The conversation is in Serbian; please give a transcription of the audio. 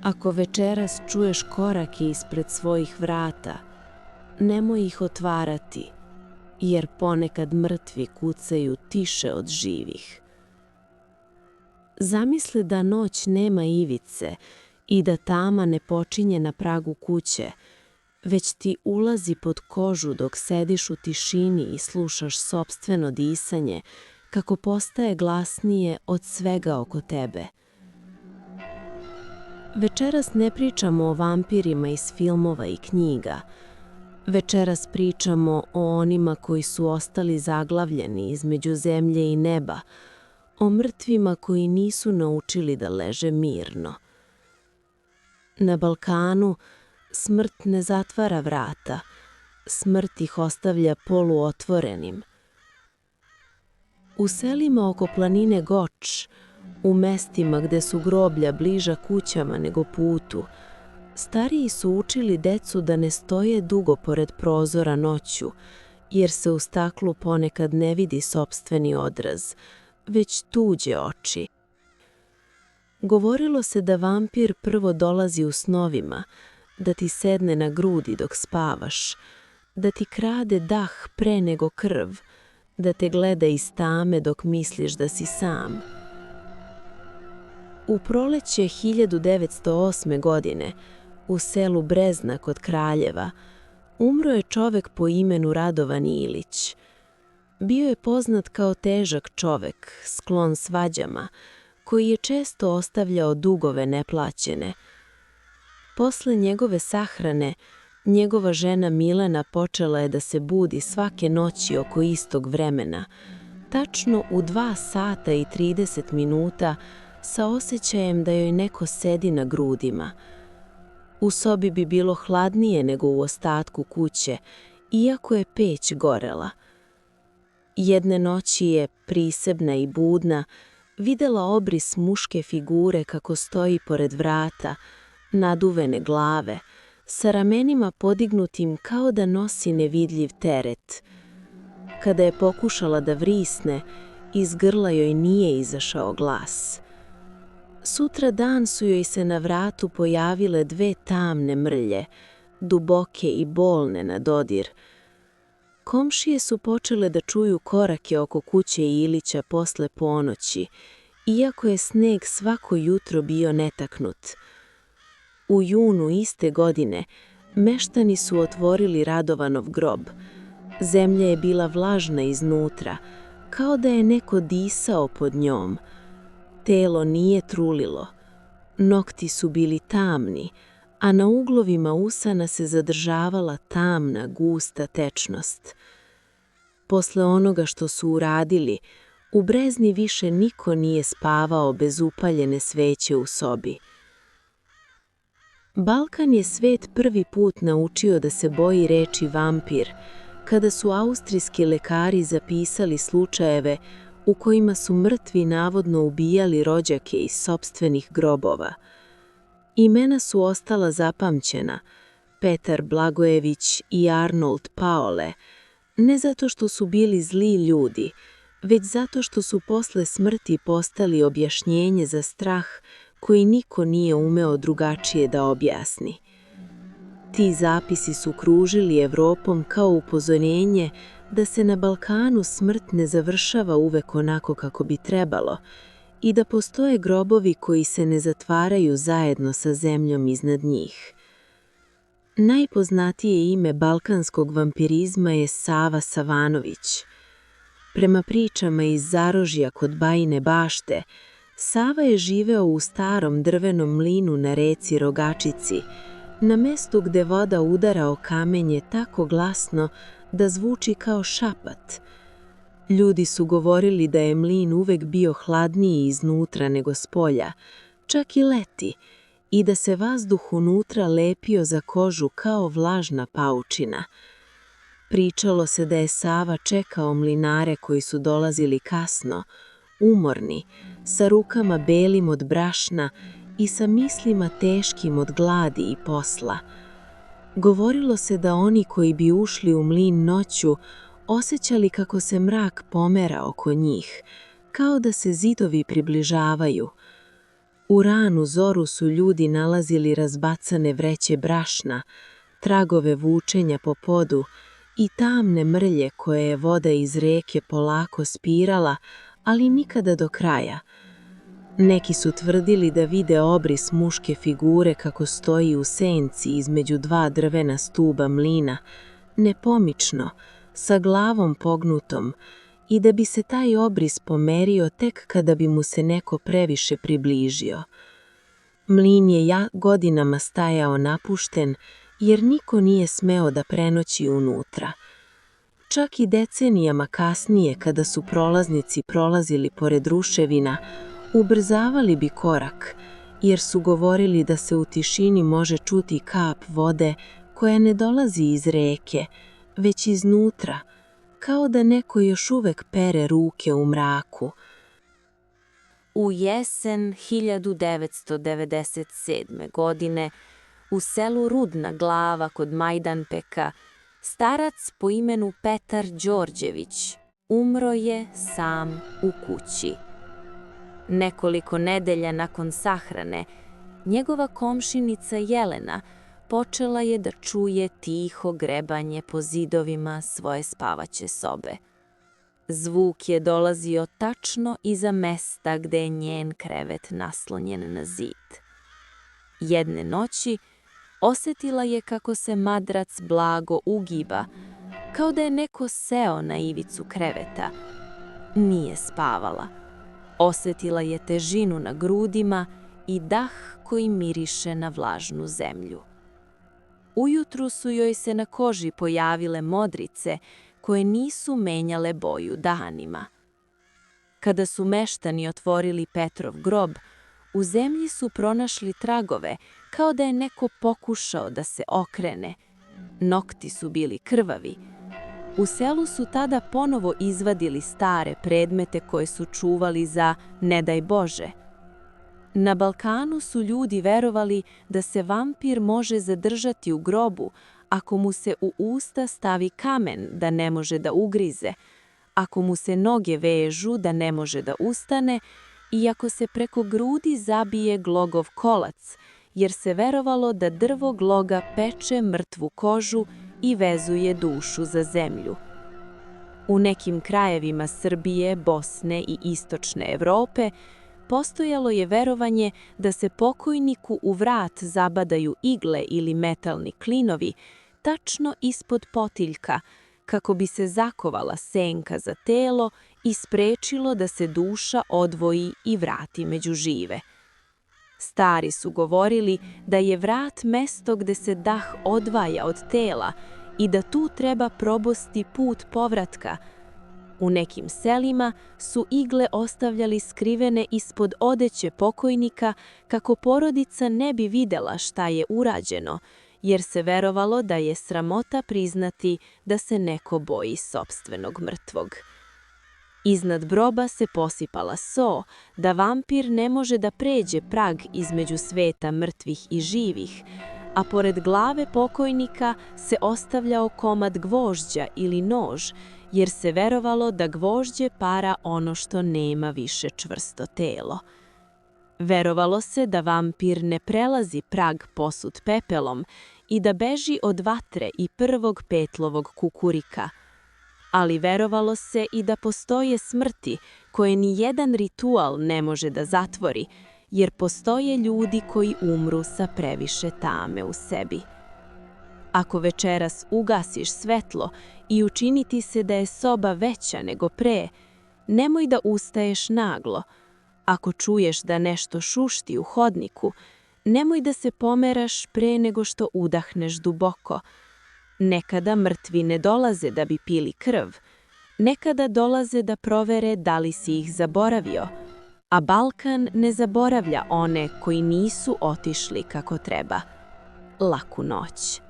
Ako večeras čuješ korake ispred svojih vrata, nemoj ih otvarati, jer ponekad mrtvi kucaju tiše od živih. Zamisli da noć nema ivice i da tama ne počinje na pragu kuće, već ti ulazi pod kožu dok sediš u tišini i slušaš sopstveno disanje kako postaje glasnije od svega oko tebe. Večeras ne pričamo o vampirima iz filmova i knjiga. Večeras pričamo o onima koji su ostali zaglavljeni između zemlje i neba, o mrtvima koji nisu naučili da leže mirno. Na Balkanu smrt ne zatvara vrata, smrt ih ostavlja poluotvorenim. U selima oko planine Goč, u mestima gde su groblja bliža kućama nego putu, stariji su učili decu da ne stoje dugo pored prozora noću, jer se u staklu ponekad ne vidi sopstveni odraz, već tuđe oči. Govorilo se da vampir prvo dolazi u snovima, da ti sedne na grudi dok spavaš, da ti krade dah pre nego krv, da te gleda iz tame dok misliš da si sam. U proleće 1908. godine, u selu Brezna kod Kraljeva, umro je čovek po imenu Radovan Ilić. Bio je poznat kao težak čovek, sklon svađama, koji je često ostavljao dugove neplaćene. Posle njegove sahrane, njegova žena Milena počela je da se budi svake noći oko istog vremena, tačno u 2 sata i 30 minuta, sa osjećajem da joj neko sedi na grudima. U sobi bi bilo hladnije nego u ostatku kuće, iako je peć gorela. Jedne noći je, prisebna i budna, videla obris muške figure kako stoji pored vrata, naduvene glave, sa ramenima podignutim kao da nosi nevidljiv teret. Kada je pokušala da vrisne, iz grla joj nije izašao glas. Sutra dan su joj se na vratu pojavile 2 tamne mrlje, duboke i bolne na dodir. Komšije su počele da čuju korake oko kuće Ilića posle ponoći, iako je sneg svako jutro bio netaknut. U junu iste godine meštani su otvorili Radovanov grob. Zemlja je bila vlažna iznutra, kao da je neko disao pod njom. Telo nije trulilo. Nokti su bili tamni, a na uglovima usana se zadržavala tamna, gusta tečnost. Posle onoga što su uradili, u Brezni više niko nije spavao bez upaljene sveće u sobi. Balkan je svet prvi put naučio da se boji reči vampir, kada su austrijski lekari zapisali slučajeve u kojima su mrtvi navodno ubijali rođake iz sopstvenih grobova. Imena su ostala zapamćena, Petar Blagojević i Arnold Paole, ne zato što su bili zli ljudi, već zato što su posle smrti postali objašnjenje za strah koji niko nije umeo drugačije da objasni. Ti zapisi su kružili Evropom kao upozorenje da se na Balkanu smrt ne završava uvek onako kako bi trebalo i da postoje grobovi koji se ne zatvaraju zajedno sa zemljom iznad njih. Najpoznatije ime balkanskog vampirizma je Sava Savanović. Prema pričama iz Zarožja kod Bajine Bašte, Sava je živeo u starom drvenom mlinu na reci Rogačici, na mestu gde voda udara o kamenje tako glasno da zvuči kao šapat. Ljudi su govorili da je mlin uvek bio hladniji iznutra nego spolja, čak i leti, i da se vazduh unutra lepio za kožu kao vlažna paučina. Pričalo se da je Sava čekao mlinare koji su dolazili kasno, umorni, sa rukama belim od brašna i sa mislima teškim od gladi i posla. Govorilo se da oni koji bi ušli u mlin noću osjećali kako se mrak pomera oko njih, kao da se zidovi približavaju. U ranu zoru su ljudi nalazili razbacane vreće brašna, tragove vučenja po podu i tamne mrlje koje je voda iz reke polako spirala, ali nikada do kraja. Neki su tvrdili da vide obris muške figure kako stoji u senci između dva drvena stuba mlina, nepomično, sa glavom pognutom, i da bi se taj obris pomerio tek kada bi mu se neko previše približio. Mlin je godinama stajao napušten, jer niko nije smeo da prenoći unutra. Čak i decenijama kasnije, kada su prolaznici prolazili pored ruševina, ubrzavali bi korak, jer su govorili da se u tišini može čuti kap vode koja ne dolazi iz reke, već iznutra, kao da neko još uvek pere ruke u mraku. U jesen 1997. godine u selu Rudna Glava kod Majdanpeka starac po imenu Petar Đorđević umro je sam u kući. Nekoliko nedelja nakon sahrane, njegova komšinica Jelena počela je da čuje tiho grebanje po zidovima svoje spavaće sobe. Zvuk je dolazio tačno iza mesta gde je njen krevet naslonjen na zid. Jedne noći osetila je kako se madrac blago ugiba, kao da je neko seo na ivicu kreveta. Nije spavala. Osetila je težinu na grudima i dah koji miriše na vlažnu zemlju. Ujutru su joj se na koži pojavile modrice koje nisu menjale boju danima. Kada su meštani otvorili Petrov grob, u zemlji su pronašli tragove kao da je neko pokušao da se okrene. Nokti su bili krvavi. U selu su tada ponovo izvadili stare predmete koje su čuvali za ne daj Bože. Na Balkanu su ljudi verovali da se vampir može zadržati u grobu ako mu se u usta stavi kamen da ne može da ugrize, ako mu se noge vežu da ne može da ustane i ako se preko grudi zabije glogov kolac, jer se verovalo da drvo gloga peče mrtvu kožu i vezuje dušu za zemlju. U nekim krajevima Srbije, Bosne i istočne Evrope postojalo je verovanje da se pokojniku u vrat zabadaju igle ili metalni klinovi tačno ispod potiljka, kako bi se zakovala senka za telo i sprečilo da se duša odvoji i vrati među žive. Stari su govorili da je vrat mesto gde se dah odvaja od tela i da tu treba probosti put povratka. U nekim selima su igle ostavljali skrivene ispod odeće pokojnika kako porodica ne bi videla šta je urađeno, jer se verovalo da je sramota priznati da se neko boji sopstvenog mrtvog. Iznad groba se posipala so, da vampir ne može da pređe prag između sveta mrtvih i živih, a pored glave pokojnika se ostavljao komad gvožđa ili nož, jer se verovalo da gvožđe para ono što nema više čvrsto telo. Verovalo se da vampir ne prelazi prag posut pepelom i da beži od vatre i prvog petlovog kukurika. Ali verovalo se i da postoje smrti koje ni jedan ritual ne može da zatvori, jer postoje ljudi koji umru sa previše tame u sebi. Ako večeras ugasiš svetlo i učini ti se da je soba veća nego pre, nemoj da ustaješ naglo. Ako čuješ da nešto šušti u hodniku, nemoj da se pomeraš pre nego što udahneš duboko. Nekada mrtvi ne dolaze da bi pili krv, nekada dolaze da provere da li si ih zaboravio, a Balkan ne zaboravlja one koji nisu otišli kako treba. Laku noć.